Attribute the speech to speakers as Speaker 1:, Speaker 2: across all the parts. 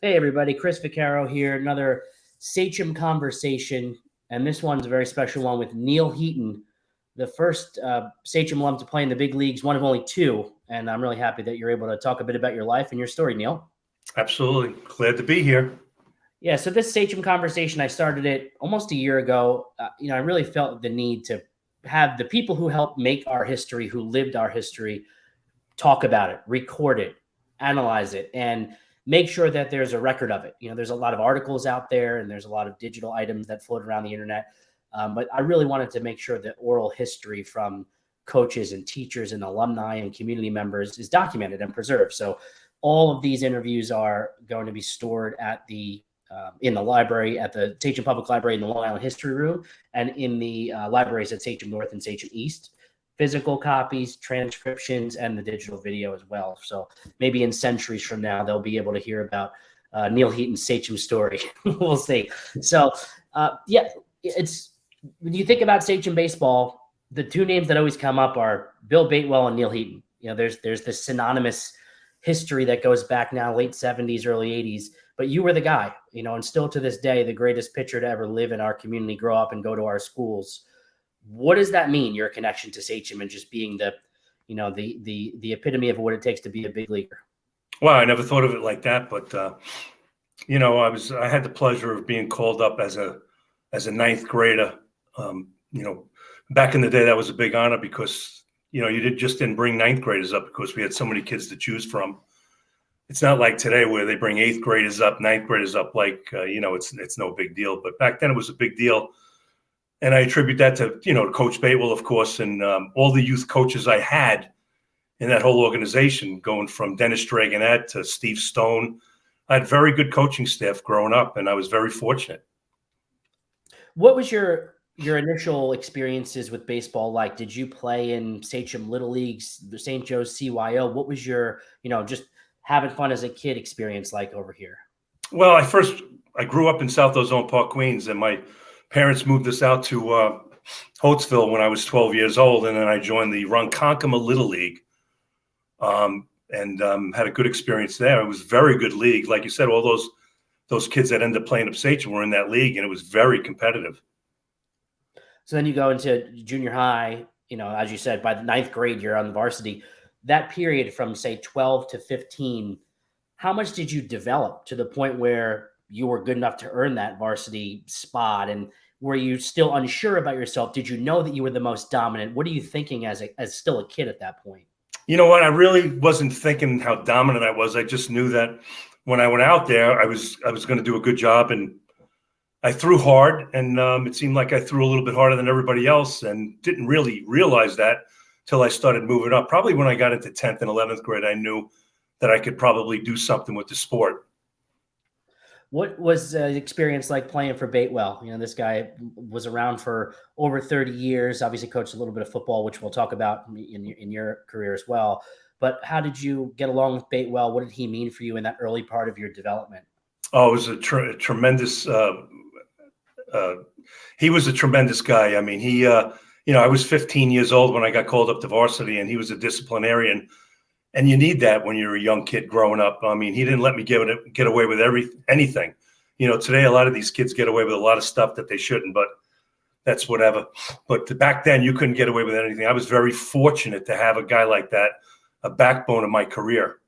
Speaker 1: Hey everybody, Chris Vaccaro here. Another Sachem conversation, and this one's a very special one with Neal Heaton, the first Sachem alum to play in the big leagues, one of only two. And I'm really happy that you're able to talk a bit about your life and your story, Neal.
Speaker 2: Absolutely. Glad to be here.
Speaker 1: Yeah, so this Sachem conversation, I started it almost a year ago. I really felt the need to have the people who helped make our history, who lived our history, talk about it, record it, analyze it, and make sure that there's a record of it. There's a lot of articles out there and there's a lot of digital items that float around the internet. But I really wanted to make sure that oral history from coaches and teachers and alumni and community members is documented and preserved. So all of these interviews are going to be stored at in the library, at the Sachem Public Library in the Long Island History Room, and in the libraries at Sachem North and Sachem East. Physical copies, transcriptions, and the digital video as well. So maybe in centuries from now, they'll be able to hear about Neal Heaton's Sachem story. We'll see. So, it's when you think about Sachem baseball, the two names that always come up are Bill Batewell and Neal Heaton. There's this synonymous history that goes back now, late 70s, early 80s. But you were the guy, and still to this day, the greatest pitcher to ever live in our community, grow up and go to our schools. What does that mean, your connection to Sachem and just being the epitome of what it takes to be a big leaguer?
Speaker 2: Well, I never thought of it like that, but I had the pleasure of being called up as a ninth grader. Back in the day, that was a big honor because you didn't bring ninth graders up because we had so many kids to choose from. It's not like today where they bring eighth graders up, ninth graders up, it's no big deal. But back then it was a big deal. And I attribute that to, Coach Batewell, of course, and all the youth coaches I had in that whole organization, going from Dennis Dragonette to Steve Stone. I had very good coaching staff growing up, and I was very fortunate.
Speaker 1: What was your initial experiences with baseball like? Did you play in Sachem Little Leagues, the St. Joe's CYO? What was your, just having fun as a kid experience like over here?
Speaker 2: Well, I grew up in South Ozone Park, Queens, and my parents moved us out to Holtzville when I was 12 years old, and then I joined the Ronkonkoma Little League and had a good experience there. It was a very good league. Like you said, all those kids that ended up playing up Sachem were in that league, and it was very competitive.
Speaker 1: So then you go into junior high, as you said, by the ninth grade, you're on the varsity. That period from, say, 12 to 15, how much did you develop to the point where you were good enough to earn that varsity spot? And were you still unsure about yourself? Did you know that you were the most dominant? What are you thinking as still a kid at that point?
Speaker 2: You know what? I really wasn't thinking how dominant I was. I just knew that when I went out there, I was going to do a good job, and I threw hard, and it seemed like I threw a little bit harder than everybody else, and didn't really realize that till I started moving up. Probably when I got into 10th and 11th grade, I knew that I could probably do something with the sport.
Speaker 1: What was the experience like playing for Batewell? This guy was around for over 30 years, obviously coached a little bit of football, which we'll talk about in your career as well. But how did you get along with Batewell? What did he mean for you in that early part of your development?
Speaker 2: Oh, it was a tremendous he was a tremendous guy. I mean, I was 15 years old when I got called up to varsity, and he was a disciplinarian. And you need that when you're a young kid growing up. I mean, he didn't let me get away with anything. Today, a lot of these kids get away with a lot of stuff that they shouldn't, but that's whatever. But back then, you couldn't get away with anything. I was very fortunate to have a guy like that, a backbone of my career.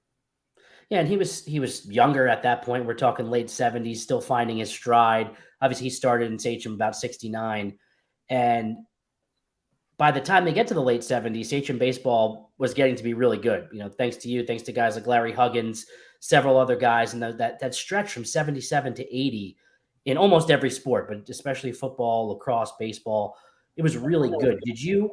Speaker 1: Yeah, and he was younger at that point. We're talking late 70s, still finding his stride. Obviously, he started in Sachem about 69. And by the time they get to the late 70s, Sachem baseball was getting to be really good. Thanks to you, thanks to guys like Larry Huggins, several other guys, and that stretch from 77 to 80 in almost every sport, but especially football, lacrosse, baseball, it was really good. Did you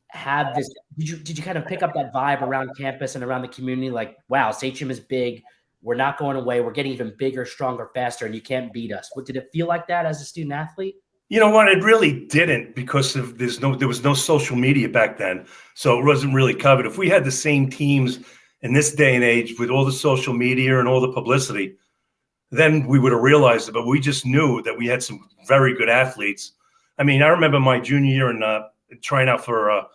Speaker 1: have this? Did you kind of pick up that vibe around campus and around the community? Like, wow, Sachem is big. We're not going away. We're getting even bigger, stronger, faster, and you can't beat us. Did it feel like that as a student athlete?
Speaker 2: You know what? It really didn't, because there was no social media back then, so it wasn't really covered. If we had the same teams in this day and age with all the social media and all the publicity, then we would have realized it. But we just knew that we had some very good athletes. I mean, I remember my junior year in trying out for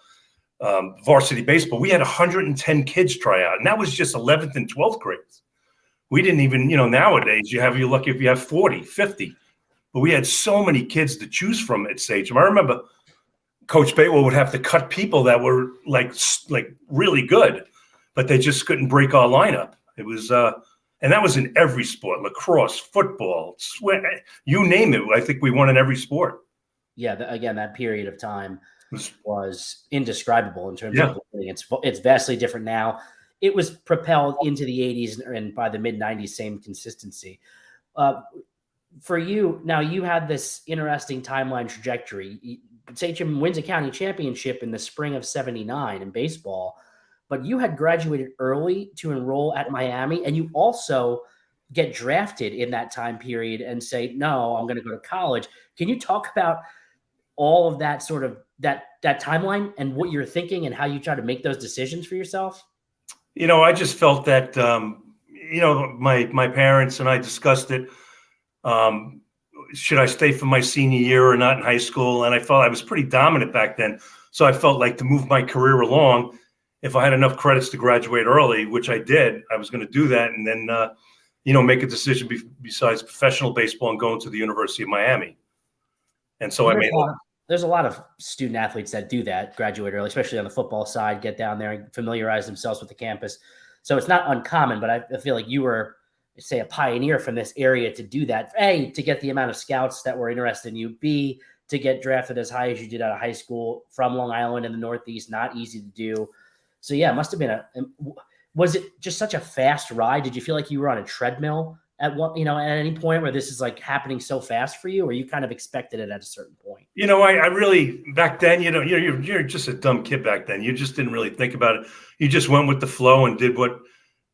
Speaker 2: varsity baseball. We had 110 kids try out, and that was just 11th and 12th grades. We didn't even, nowadays you're lucky if you have 40, 50. But we had so many kids to choose from at Sachem. I remember Coach Batewell would have to cut people that were like really good, but they just couldn't break our lineup. It was, and that was in every sport: lacrosse, football, you name it. I think we won in every sport.
Speaker 1: Yeah, again, that period of time was indescribable in terms of winning. It's vastly different now. It was propelled into the 80s, and by the mid 90s, same consistency. For you, now you had this interesting timeline trajectory. Sachem wins a county championship in the spring of '79 in baseball, but you had graduated early to enroll at Miami, and you also get drafted in that time period and say, no, I'm going to go to college. Can you talk about all of that sort of that timeline and what you're thinking and how you try to make those decisions for yourself?
Speaker 2: I just felt that, my parents and I discussed it. Should I stay for my senior year or not in high school? And I felt I was pretty dominant back then. So I felt like to move my career along, if I had enough credits to graduate early, which I did, I was going to do that. And then, make a decision besides professional baseball and going to the University of Miami. And so
Speaker 1: there's a lot of student athletes that do that, graduate early, especially on the football side, get down there and familiarize themselves with the campus. So it's not uncommon, but I feel like you were, say, a pioneer from this area to do that. A, to get the amount of scouts that were interested in you. B, to get drafted as high as you did out of high school from Long Island in the Northeast, not easy to do. So yeah, it must have been was it just such a fast ride? Did you feel like you were on a treadmill at any point where this is like happening so fast for you, or you kind of expected it at a certain point?
Speaker 2: I really, back then, you're just a dumb kid back then. You just didn't really think about it. You just went with the flow and did what,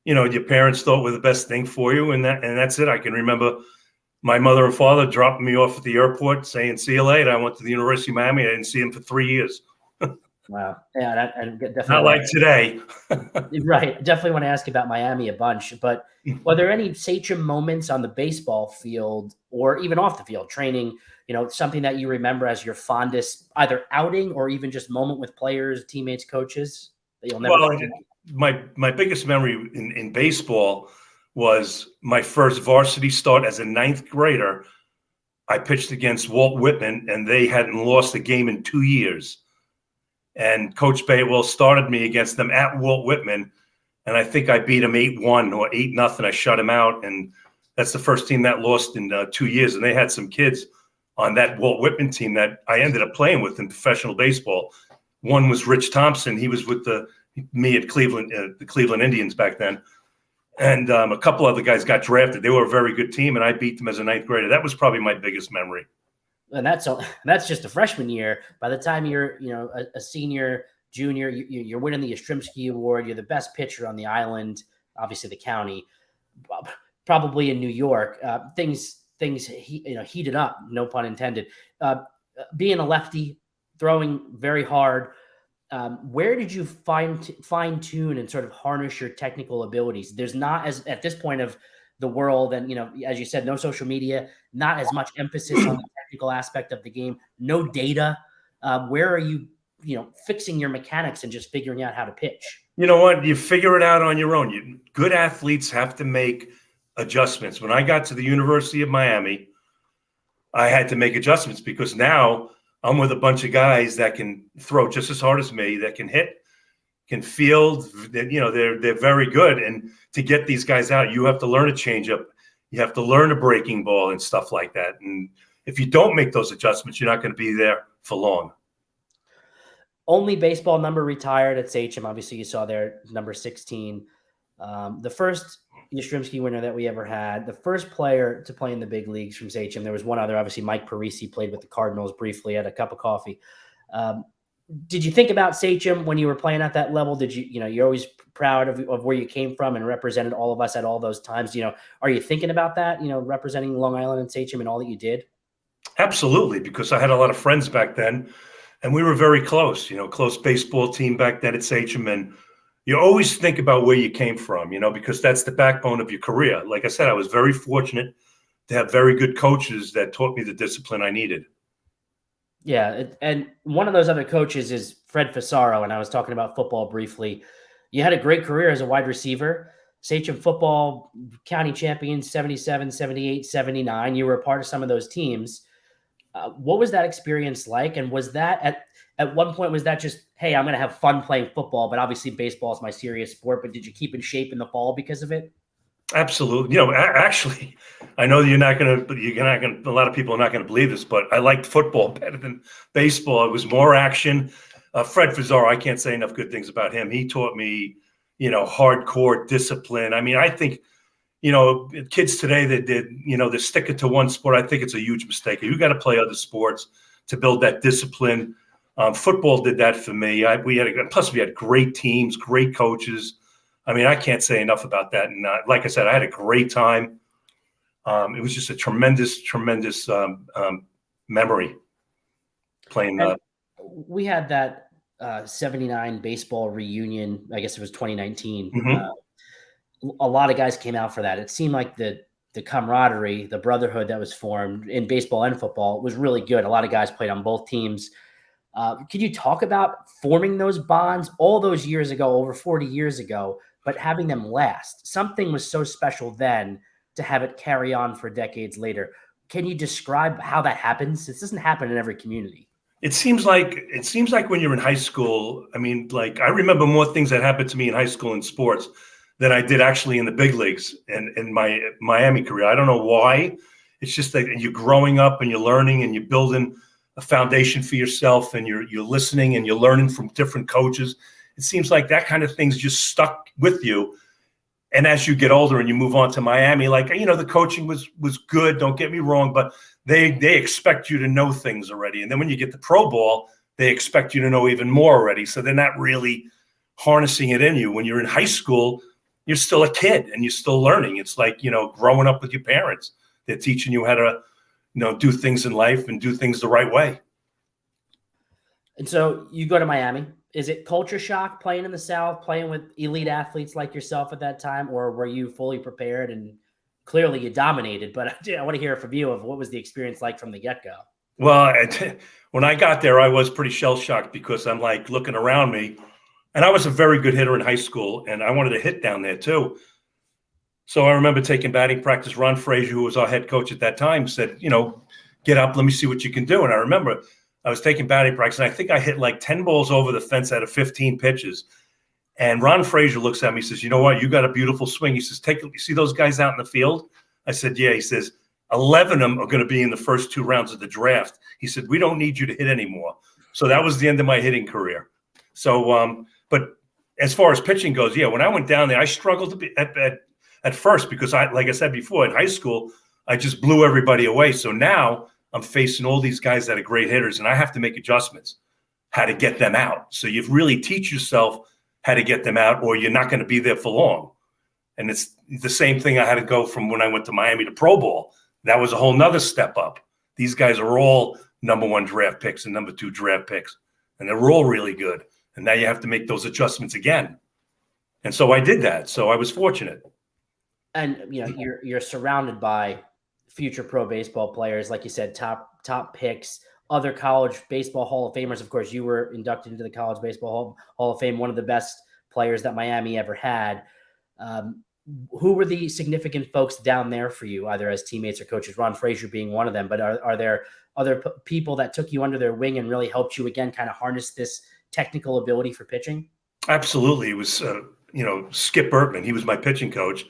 Speaker 2: your parents thought were the best thing for you. And that's it. I can remember my mother and father dropping me off at the airport saying, see you later. I went to the University of Miami. I didn't see him for 3 years.
Speaker 1: Wow. Yeah. And definitely
Speaker 2: not like today.
Speaker 1: Right. Definitely want to ask about Miami a bunch, but were there any Sachem moments on the baseball field or even off the field training, something that you remember as your fondest, either outing or even just moment with players, teammates, coaches that you'll never forget?
Speaker 2: My biggest memory in baseball was my first varsity start as a 9th grader. I pitched against Walt Whitman, and they hadn't lost a game in 2 years. And Coach Batewell started me against them at Walt Whitman, and I think I beat him 8-1 or 8-0. I shut him out, and that's the first team that lost in 2 years. And they had some kids on that Walt Whitman team that I ended up playing with in professional baseball. One was Rich Thompson. He was with me at Cleveland, the Cleveland Indians back then. And a couple other guys got drafted. They were a very good team, and I beat them as a 9th grader. That was probably my biggest memory.
Speaker 1: And that's just a freshman year. By the time you're, a senior, junior, you're winning the Yastrzemski Award. You're the best pitcher on the island, obviously the county, probably in New York. Things heated up, no pun intended. Being a lefty, throwing very hard. Where did you fine tune and sort of harness your technical abilities? There's not as at this point of the world, and as you said, no social media, not as much emphasis on the technical aspect of the game, no data. Where are you, fixing your mechanics and just figuring out how to pitch?
Speaker 2: You know what? You figure it out on your own. Good athletes have to make adjustments. When I got to the University of Miami, I had to make adjustments because now I'm with a bunch of guys that can throw just as hard as me, that can hit, can field. They're very good. And to get these guys out, you have to learn a changeup. You have to learn a breaking ball and stuff like that. And if you don't make those adjustments, you're not going to be there for long.
Speaker 1: Only baseball number retired at Sachem. Obviously, you saw there number 16. The first Yastrzemski winner that we ever had, the first player to play in the big leagues from Sachem. There was one other, obviously, Mike Parisi played with the Cardinals briefly, had a cup of coffee. Did you think about Sachem when you were playing at that level? Did you're always proud of where you came from and represented all of us at all those times? Are you thinking about that, representing Long Island and Sachem and all that you did?
Speaker 2: Absolutely, because I had a lot of friends back then, and we were very close, close baseball team back then at Sachem. And you always think about where you came from, because that's the backbone of your career. Like I said, I was very fortunate to have very good coaches that taught me the discipline I needed.
Speaker 1: Yeah, and one of those other coaches is Fred Vaccaro, and I was talking about football briefly. You had a great career as a wide receiver. Sachem football county champions, 77, 78, 79. You were a part of some of those teams. What was that experience like? And was that at one point, was that just, hey, I'm going to have fun playing football, but obviously baseball is my serious sport, but did you keep in shape in the fall because of it?
Speaker 2: Absolutely. Actually, I know a lot of people are not going to believe this, but I liked football better than baseball. It was more action. Fred Vaccaro, I can't say enough good things about him. He taught me, hardcore discipline. I mean, I think, kids today that did, they're sticking to one sport. I think it's a huge mistake. You got to play other sports to build that discipline. Football did that for me. We had great teams, great coaches. I mean, I can't say enough about that. And like I said, I had a great time. It was just a tremendous memory playing.
Speaker 1: We had that 79 baseball reunion. I guess it was 2019.
Speaker 2: Mm-hmm.
Speaker 1: A lot of guys came out for that. It seemed like the camaraderie, the brotherhood that was formed in baseball and football was really good. A lot of guys played on both teams. Could you talk about forming those bonds all those years ago, over 40 years ago, but having them last? Something was so special then to have it carry on for decades later. Can you describe how that happens? This doesn't happen in every community.
Speaker 2: It seems like when you're in high school, I mean, like I remember more things that happened to me in high school in sports than I did actually in the big leagues and in my Miami career. I don't know why. It's just that you're growing up and you're learning and you're building a foundation for yourself, and you're listening and you're learning from different coaches. It seems like that kind of thing's just stuck with you. And as you get older and you move on to Miami, like, the coaching was good, don't get me wrong, but they expect you to know things already. And then when you get to pro ball, they expect you to know even more already. So they're not really harnessing it in you. When you're in high school, you're still a kid and you're still learning. It's like, growing up with your parents. They're teaching you how to do things in life and do things the right way.
Speaker 1: And so you go to Miami. Is it culture shock playing in the South, playing with elite athletes like yourself at that time, or were you fully prepared and clearly you dominated? But I want to hear from you of what was the experience like from the get-go.
Speaker 2: Well, when I got there, I was pretty shell-shocked because I'm like looking around me, and I was a very good hitter in high school, and I wanted to hit down there too. So I remember taking batting practice. Ron Frazier, who was our head coach at that time, said, get up, let me see what you can do. And I remember I was taking batting practice, and I think I hit like 10 balls over the fence out of 15 pitches. And Ron Frazier looks at me, says, you know what? You got a beautiful swing. He says, you see those guys out in the field? I said, yeah. He says, 11 of them are going to be in the first 2 rounds of the draft. He said, we don't need you to hit anymore. So that was the end of my hitting career. So, but as far as pitching goes, yeah, when I went down there, I struggled to be at first because like I said before, in high school, I just blew everybody away. So now I'm facing all these guys that are great hitters, and I have to make adjustments, how to get them out. So you really teach yourself how to get them out, or you're not going to be there for long. And it's the same thing I had to go from when I went to Miami to pro ball. That was a whole nother step up. These guys are all number 1 draft picks and number 2 draft picks, and they're all really good. And now you have to make those adjustments again. And so I did that. So I was fortunate.
Speaker 1: And you're surrounded by future pro baseball players, like you said, top picks, other college baseball Hall of Famers. Of course, you were inducted into the College Baseball Hall of Fame, one of the best players that Miami ever had. Who were the significant folks down there for you, either as teammates or coaches? Ron Frazier being one of them, but are there other people that took you under their wing and really helped you again kind of harness this technical ability for pitching?
Speaker 2: Absolutely. It was Skip Bertman. He was my pitching coach.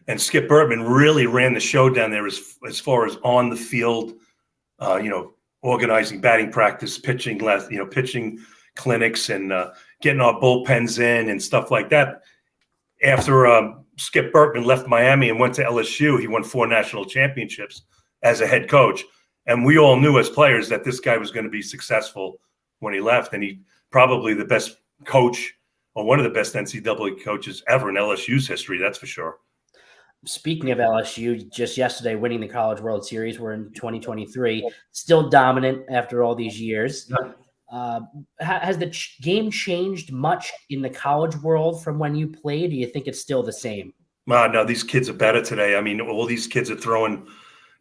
Speaker 2: And Skip Bertman really ran the show down there as far as on the field, organizing batting practice, pitching clinics, and getting our bullpens in and stuff like that. After Skip Bertman left Miami and went to LSU, he won 4 national championships as a head coach. And we all knew as players that this guy was going to be successful when he left. And he probably the best coach, or one of the best NCAA coaches ever in LSU's history, that's for sure.
Speaker 1: Speaking of LSU, just yesterday winning the College World Series, we're in 2023, still dominant after all these years. Has the game changed much in the college world from when you played? Do you think it's still the same?
Speaker 2: No, these kids are better today. I mean, all these kids are throwing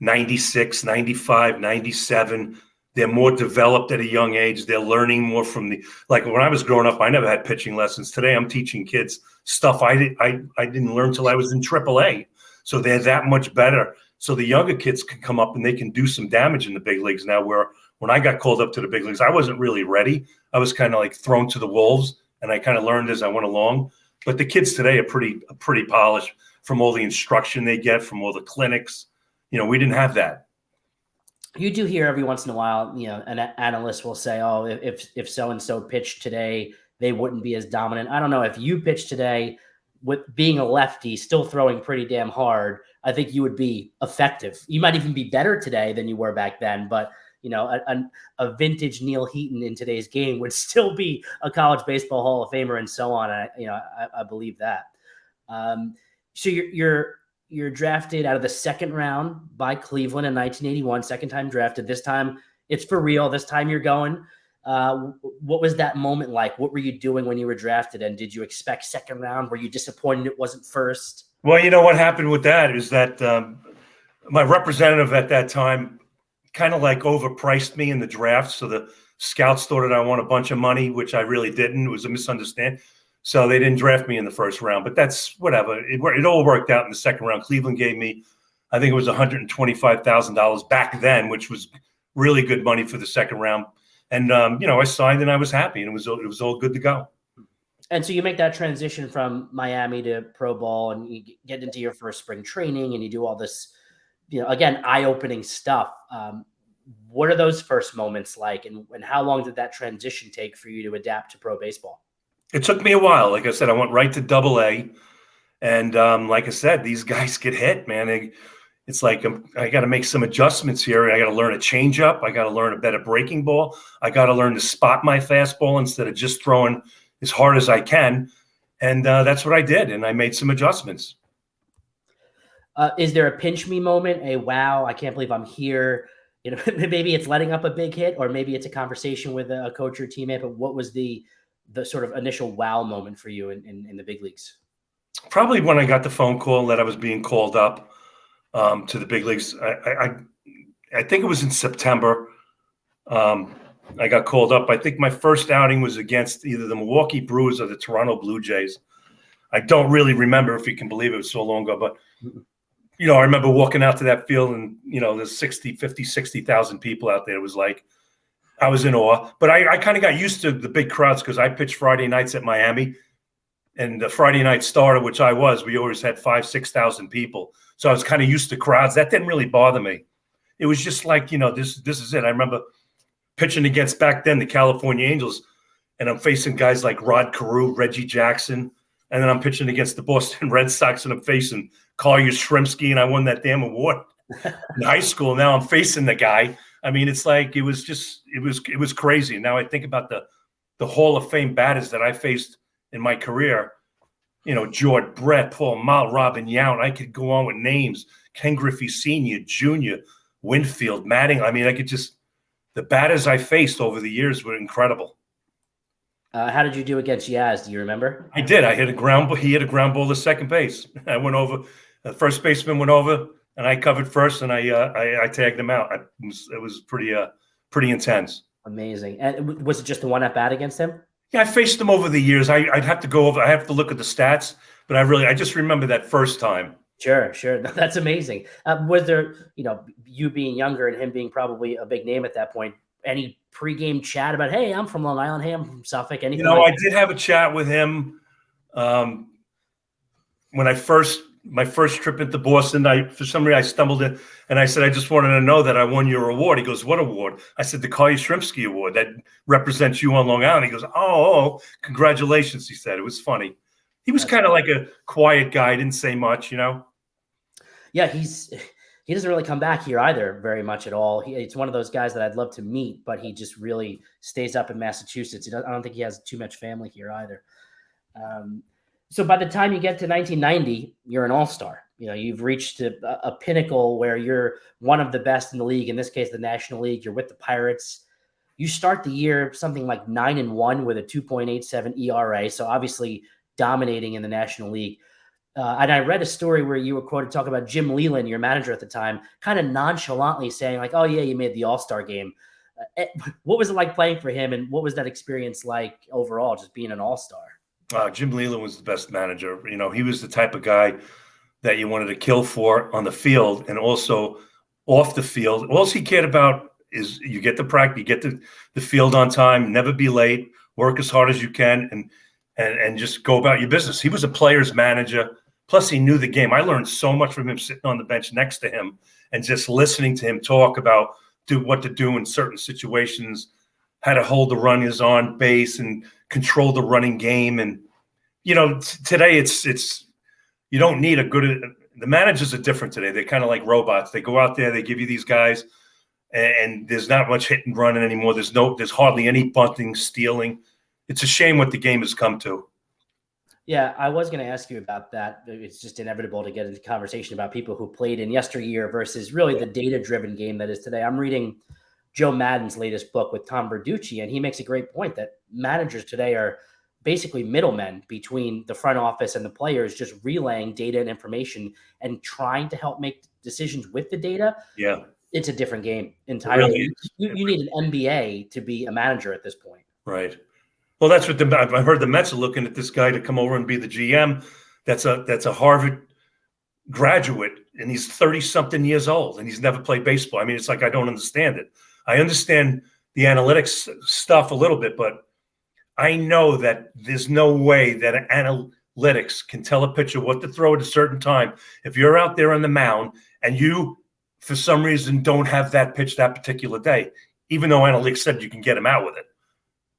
Speaker 2: 96, 95, 97. They're more developed at a young age. They're learning more from like when I was growing up, I never had pitching lessons. Today, I'm teaching kids stuff I didn't learn till I was in AAA. So they're that much better. So the younger kids can come up and they can do some damage in the big leagues now, where when I got called up to the big leagues, I wasn't really ready. I was kind of like thrown to the wolves, and I kind of learned as I went along. But the kids today are pretty polished from all the instruction they get, from all the clinics. We didn't have that.
Speaker 1: You do hear every once in a while, an analyst will say, oh, if so-and-so pitched today, they wouldn't be as dominant. I don't know. If you pitched today with being a lefty, still throwing pretty damn hard, I think you would be effective. You might even be better today than you were back then. But, a vintage Neal Heaton in today's game would still be a college baseball Hall of Famer and so on. I believe that. So you're drafted out of the second round by Cleveland in 1981, second time drafted. This time it's for real. This time you're going. What was that moment like? What were you doing when you were drafted? And did you expect second round? Were you disappointed it wasn't first?
Speaker 2: Well, what happened with that is that my representative at that time kind of like overpriced me in the draft. So the scouts thought that I won a bunch of money, which I really didn't. It was a misunderstanding. So they didn't draft me in the first round, but that's whatever. It all worked out in the second round. Cleveland gave me, I think it was $125,000 back then, which was really good money for the second round. And, I signed and I was happy, and it was all good to go.
Speaker 1: And so you make that transition from Miami to pro ball, and you get into your first spring training, and you do all this, again, eye-opening stuff. What are those first moments like, and how long did that transition take for you to adapt to pro baseball?
Speaker 2: It took me a while. Like I said, I went right to AA. And like I said, these guys get hit, man. It's like I got to make some adjustments here. I got to learn a changeup. I got to learn a better breaking ball. I got to learn to spot my fastball instead of just throwing as hard as I can. And that's what I did. And I made some adjustments.
Speaker 1: Is there a pinch me moment? A wow, I can't believe I'm here. Maybe it's letting up a big hit, or maybe it's a conversation with a coach or teammate. But what was the sort of initial wow moment for you in the big leagues?
Speaker 2: Probably when I got the phone call that I was being called up to the big leagues. I think it was in September. I got called up. I think my first outing was against either the Milwaukee Brewers or the Toronto Blue Jays. I don't really remember, if you can believe it was so long ago, but I remember walking out to that field, and there's 60,000 people out there. It was like, I was in awe, but I kind of got used to the big crowds because I pitched Friday nights at Miami, and the Friday night starter, which I was, we always had 5,000-6,000 people. So I was kind of used to crowds. That didn't really bother me. It was just like, this is it. I remember pitching against, back then, the California Angels, and I'm facing guys like Rod Carew, Reggie Jackson, and then I'm pitching against the Boston Red Sox, and I'm facing Carl Yastrzemski, and I won that damn award in high school. Now I'm facing the guy. I mean, it's like it was crazy. And now I think about the Hall of Fame batters that I faced in my career. George Brett, Paul Malt, Robin Yount. I could go on with names. Ken Griffey Sr., Jr., Winfield, Matting. I mean, the batters I faced over the years were incredible.
Speaker 1: How did you do against Yaz? Do you remember?
Speaker 2: I did. I hit a ground ball. He hit a ground ball to second base. I went over. The first baseman went over, and I covered first, and I tagged him out. It was pretty intense.
Speaker 1: Amazing. And was it just the one at bat against him?
Speaker 2: Yeah, I faced him over the years. I'd have to go over. I have to look at the stats, but I just remember that first time.
Speaker 1: Sure. That's amazing. Was there, you being younger and him being probably a big name at that point, any pregame chat about, hey, I'm from Long Island, hey, I'm from Suffolk, anything?
Speaker 2: I did have a chat with him when my first trip into Boston. For some reason I stumbled in, and I said, I just wanted to know that I won your award. He goes, what award? I said, the Carl Yastrzemski Award that represents you on Long Island. He goes, oh, congratulations. He said. It was funny. He was kind of like a quiet guy. Didn't say much, Yeah,
Speaker 1: he doesn't really come back here either very much at all. It's one of those guys that I'd love to meet, but he just really stays up in Massachusetts. I don't think he has too much family here either. So by the time you get to 1990, you're an all-star. You've reached a pinnacle where you're one of the best in the league. In this case, the National League. You're with the Pirates. You start the year something like 9-1 with a 2.87 ERA. So obviously dominating in the National League. And I read a story where you were quoted talking about Jim Leland, your manager at the time, kind of nonchalantly saying like, oh yeah, you made the All-Star game. What was it like playing for him, and what was that experience like overall, just being an all-star?
Speaker 2: Jim Leyland was the best manager. He was the type of guy that you wanted to kill for on the field and also off the field. All he cared about is you get the practice, you get the field on time, never be late, work as hard as you can, and just go about your business. He was a player's manager. Plus, he knew the game. I learned so much from him sitting on the bench next to him and just listening to him talk about what to do in certain situations, how to hold the runners on base and control the running game. And, today it's you don't need the managers are different today. They're kind of like robots. They go out there, they give you these guys, and there's not much hit and running anymore. There's hardly any bunting, stealing. It's a shame what the game has come to.
Speaker 1: Yeah, I was going to ask you about that. It's just inevitable to get into conversation about people who played in yesteryear versus really the data-driven game that is today. I'm reading Joe Madden's latest book with Tom Verducci, and he makes a great point that managers today are basically middlemen between the front office and the players, just relaying data and information and trying to help make decisions with the data.
Speaker 2: Yeah.
Speaker 1: It's a different game entirely.
Speaker 2: Really
Speaker 1: you need an MBA to be a manager at this point.
Speaker 2: Right. Well, that's what I've heard the Mets are looking at this guy to come over and be the GM. That's a Harvard graduate, and he's 30-something years old, and he's never played baseball. I mean, it's like I don't understand it. I understand the analytics stuff a little bit, but I know that there's no way that analytics can tell a pitcher what to throw at a certain time. If you're out there on the mound and you, for some reason, don't have that pitch that particular day, even though analytics said you can get him out with it,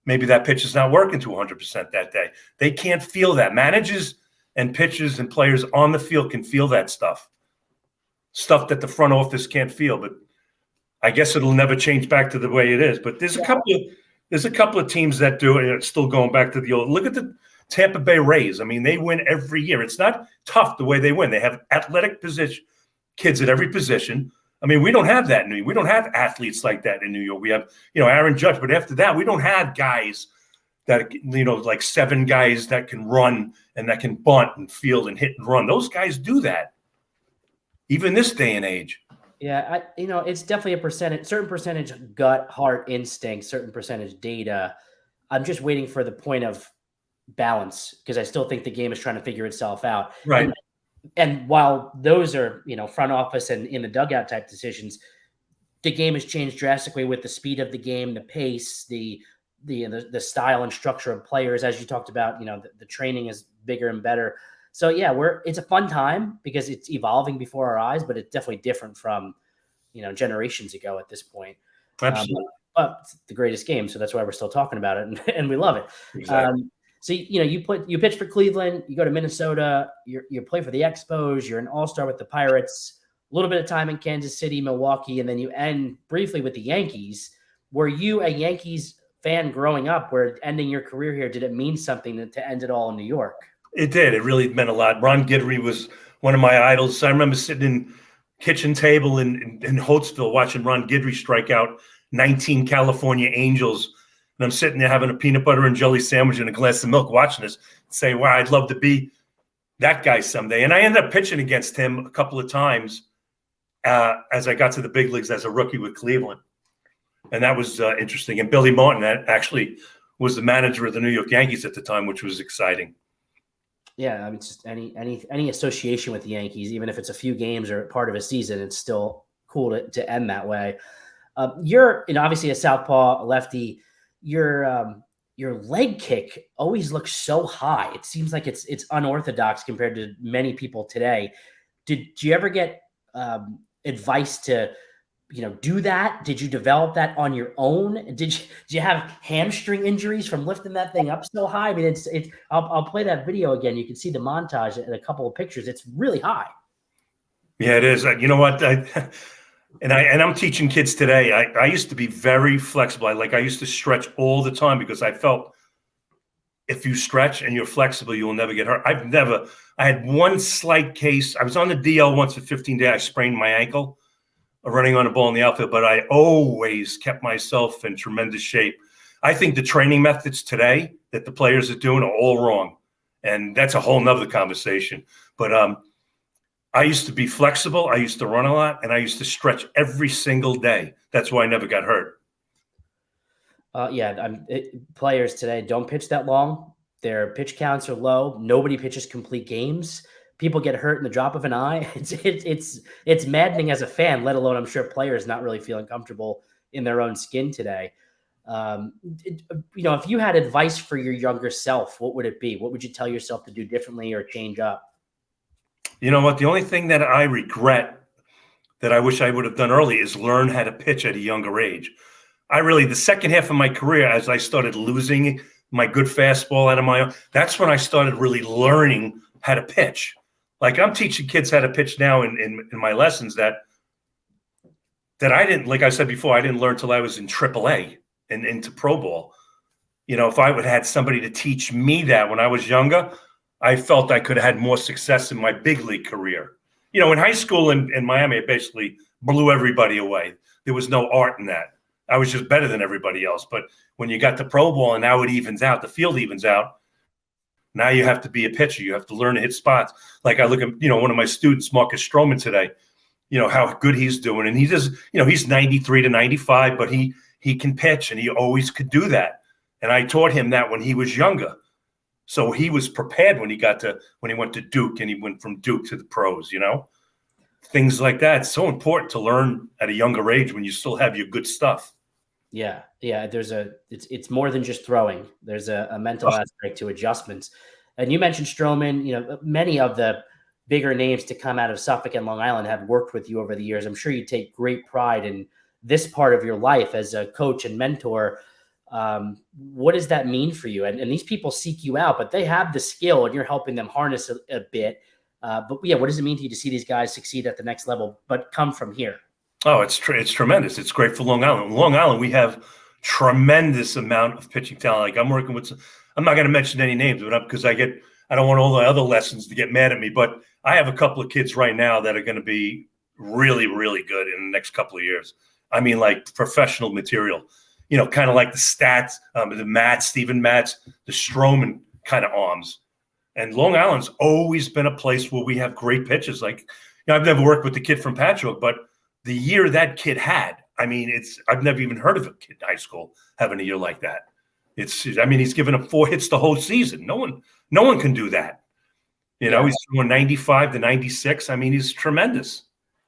Speaker 2: maybe that pitch is not working to 100% that day. They can't feel that. Managers and pitchers and players on the field can feel that stuff that the front office can't feel. But I guess it'll never change back to the way it is. But there's a couple of teams that do it. It's still going back to the old. Look at the Tampa Bay Rays. I mean, they win every year. It's not tough the way they win. They have athletic kids at every position. I mean, we don't have that in New York. We don't have athletes like that in New York. We have, Aaron Judge, but after that, we don't have guys that, like 7 guys that can run and that can bunt and field and hit and run. Those guys do that, even this day and age.
Speaker 1: Yeah, it's definitely certain percentage gut, heart, instinct, certain percentage data. I'm just waiting for the point of balance because I still think the game is trying to figure itself out.
Speaker 2: Right.
Speaker 1: And while those are, front office and in the dugout type decisions, the game has changed drastically with the speed of the game, the pace, the style and structure of players. As you talked about, the training is bigger and better. So yeah, it's a fun time because it's evolving before our eyes, but it's definitely different from, generations ago at this point.
Speaker 2: Absolutely.
Speaker 1: But it's the greatest game. So that's why we're still talking about it and we love it.
Speaker 2: Exactly.
Speaker 1: So, you pitch for Cleveland, you go to Minnesota, you play for the Expos, you're an all-star with the Pirates, a little bit of time in Kansas City, Milwaukee, and then you end briefly with the Yankees. Were you a Yankees fan growing up where ending your career here, did it mean something to end it all in New York?
Speaker 2: It did. It really meant a lot. Ron Guidry was one of my idols. I remember sitting in kitchen table in Holtzville watching Ron Guidry strike out 19 California Angels. And I'm sitting there having a peanut butter and jelly sandwich and a glass of milk watching this and saying, wow, I'd love to be that guy someday. And I ended up pitching against him a couple of times as I got to the big leagues as a rookie with Cleveland. And that was interesting. And Billy Martin actually was the manager of the New York Yankees at the time, which was exciting.
Speaker 1: Yeah, I mean, just any association with the Yankees, even if it's a few games or part of a season, it's still cool to end that way. You're obviously a southpaw, a lefty. Your leg kick always looks so high. It seems like it's unorthodox compared to many people today. Did you ever get advice to do that? Did you develop that on your own? Did you have hamstring injuries from lifting that thing up so high? I mean, it's I'll play that video again. You can see the montage and a couple of pictures. It's really high.
Speaker 2: Yeah, it is. You know what? I'm teaching kids today. I used to be very flexible. I used to stretch all the time because I felt if you stretch and you're flexible, you will never get hurt. I had one slight case. I was on the DL once for 15 days. I sprained my ankle running on a ball in the outfield, but I always kept myself in tremendous shape. I think the training methods today that the players are doing are all wrong. And that's a whole nother conversation. But I used to be flexible. I used to run a lot, and I used to stretch every single day. That's why I never got hurt.
Speaker 1: Players today don't pitch that long. Their pitch counts are low. Nobody pitches complete games. People get hurt in the drop of an eye. It's maddening as a fan, let alone I'm sure players not really feeling comfortable in their own skin today. If you had advice for your younger self, what would it be? What would you tell yourself to do differently or change up?
Speaker 2: You know what? The only thing that I regret that I wish I would have done early is learn how to pitch at a younger age. The second half of my career, as I started losing my good fastball out of my own, that's when I started really learning how to pitch. Like I'm teaching kids how to pitch now in my lessons that I didn't, like I said before, I didn't learn till I was in AAA and into pro ball. If I would have had somebody to teach me that when I was younger, I felt I could have had more success in my big league career. In high school in Miami, I basically blew everybody away. There was no art in that. I was just better than everybody else. But when you got to pro ball and now it evens out, the field evens out, now you have to be a pitcher. You have to learn to hit spots. Like I look at, one of my students, Marcus Stroman today, how good he's doing. And he does, he's 93 to 95, but he can pitch and he always could do that. And I taught him that when he was younger. So he was prepared when he went to Duke and he went from Duke to the pros, things like that. It's so important to learn at a younger age when you still have your good stuff.
Speaker 1: Yeah. It's more than just throwing. There's a mental aspect to adjustments. And you mentioned Stroman, many of the bigger names to come out of Suffolk and Long Island have worked with you over the years. I'm sure you take great pride in this part of your life as a coach and mentor. What does that mean for you? And these people seek you out, but they have the skill and you're helping them harness a bit. What does it mean to you to see these guys succeed at the next level, but come from here?
Speaker 2: Oh, it's tremendous. It's great for Long Island. Long Island, we have tremendous amount of pitching talent. Like I'm working with, I'm not going to mention any names, but because I don't want all the other lessons to get mad at me, but I have a couple of kids right now that are going to be really, really good in the next couple of years. I mean, like professional material, kind of like the Stats, Stephen Matz, the Stroman kind of arms. And Long Island's always been a place where we have great pitchers. Like, I've never worked with the kid from Patchogue, but the year that kid had, I've never even heard of a kid in high school having a year like that. He's given up 4 hits the whole season. No one can do that. He's throwing 95 to 96. He's tremendous.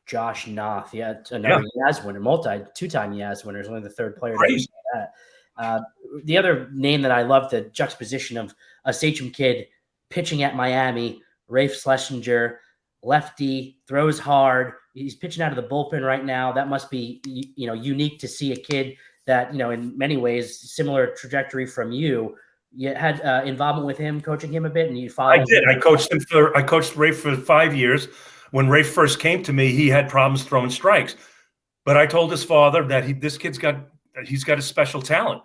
Speaker 1: Josh Noth, another Yaz winner, two-time Yaz winner, is only the third player to do that. The other name that I love, the juxtaposition of a Sachem kid pitching at Miami, Rafe Schlesinger, lefty, throws hard. He's pitching out of the bullpen right now. That must be, unique to see a kid that, in many ways, similar trajectory from you. You had involvement with him, coaching him a bit, and you followed.
Speaker 2: I did. I coached Rafe for 5 years. When Rafe first came to me, he had problems throwing strikes, but I told his father that he's got a special talent,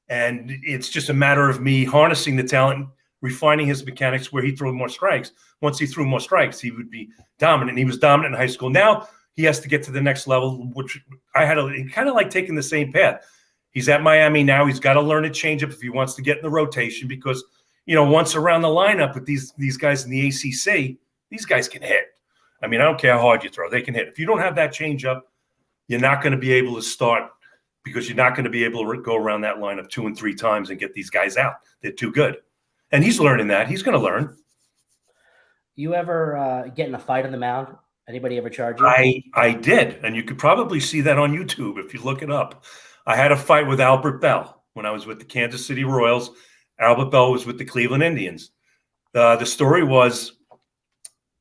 Speaker 2: and it's just a matter of me harnessing the talent, refining his mechanics where he threw more strikes. Once he threw more strikes, he would be dominant. He was dominant in high school. Now he has to get to the next level, which kind of like taking the same path. He's at Miami now. He's got to learn to change up if he wants to get in the rotation because, once around the lineup with these guys in the ACC, these guys can hit. I don't care how hard you throw. They can hit. If you don't have that change up, you're not going to be able to start because you're not going to be able to go around that lineup 2 and 3 times and get these guys out. They're too good. And he's learning that. He's going to learn.
Speaker 1: You ever get in a fight on the mound? Anybody ever charge you?
Speaker 2: I did. And you could probably see that on YouTube if you look it up. I had a fight with Albert Bell when I was with the Kansas City Royals. Albert Bell was with the Cleveland Indians. The story was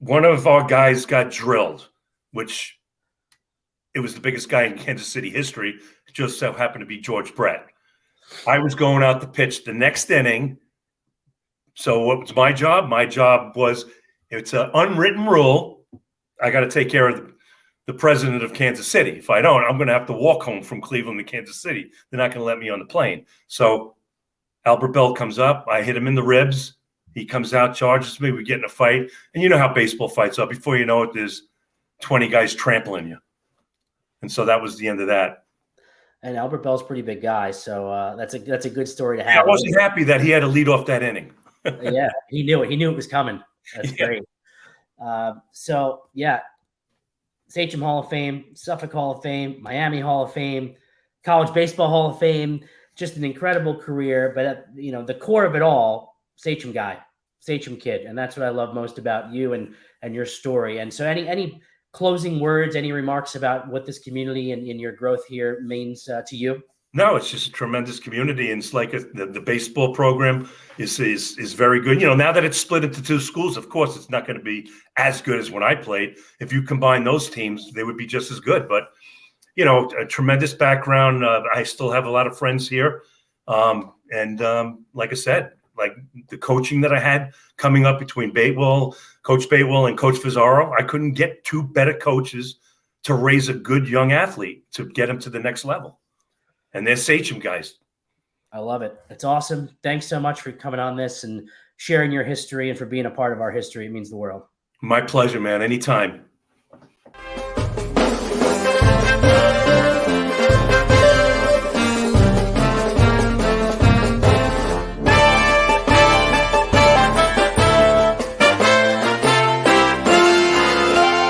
Speaker 2: one of our guys got drilled, which it was the biggest guy in Kansas City history. It just so happened to be George Brett. I was going out to pitch the next inning. So what was my job? My job was, it's an unwritten rule. I got to take care of the president of Kansas City. If I don't, I'm going to have to walk home from Cleveland to Kansas City. They're not going to let me on the plane. So Albert Bell comes up. I hit him in the ribs. He comes out, charges me. We get in a fight. And you know how baseball fights are. Before you know it, there's 20 guys trampling you. And so that was the end of that.
Speaker 1: And Albert Bell's a pretty big guy. So that's a good story to have.
Speaker 2: Yeah, I wasn't happy that he had to lead off that inning.
Speaker 1: Yeah, he knew it. He knew it was coming. That's great. Sachem Hall of Fame, Suffolk Hall of Fame, Miami Hall of Fame, College Baseball Hall of Fame. just an incredible career. But at, you know, the core of it all, Sachem guy, Sachem kid, and that's what I love most about you and your story. And so, any closing words, any remarks about what this community and your growth here means to you?
Speaker 2: No, it's just a tremendous community, and it's like the baseball program is very good. You know, now that it's split into two schools, of course, it's not going to be as good as when I played. If you combine those teams, they would be just as good. But you know, a tremendous background. I still have a lot of friends here, and like I said, like the coaching that I had coming up between Coach Batewell, and Coach Vaccaro, I couldn't get two better coaches to raise a good young athlete to get him to the next level. And they're Sachem guys.
Speaker 1: I love it. It's awesome. Thanks so much for coming on this and sharing your history and for being a part of our history. It means the world.
Speaker 2: My pleasure, man. Anytime.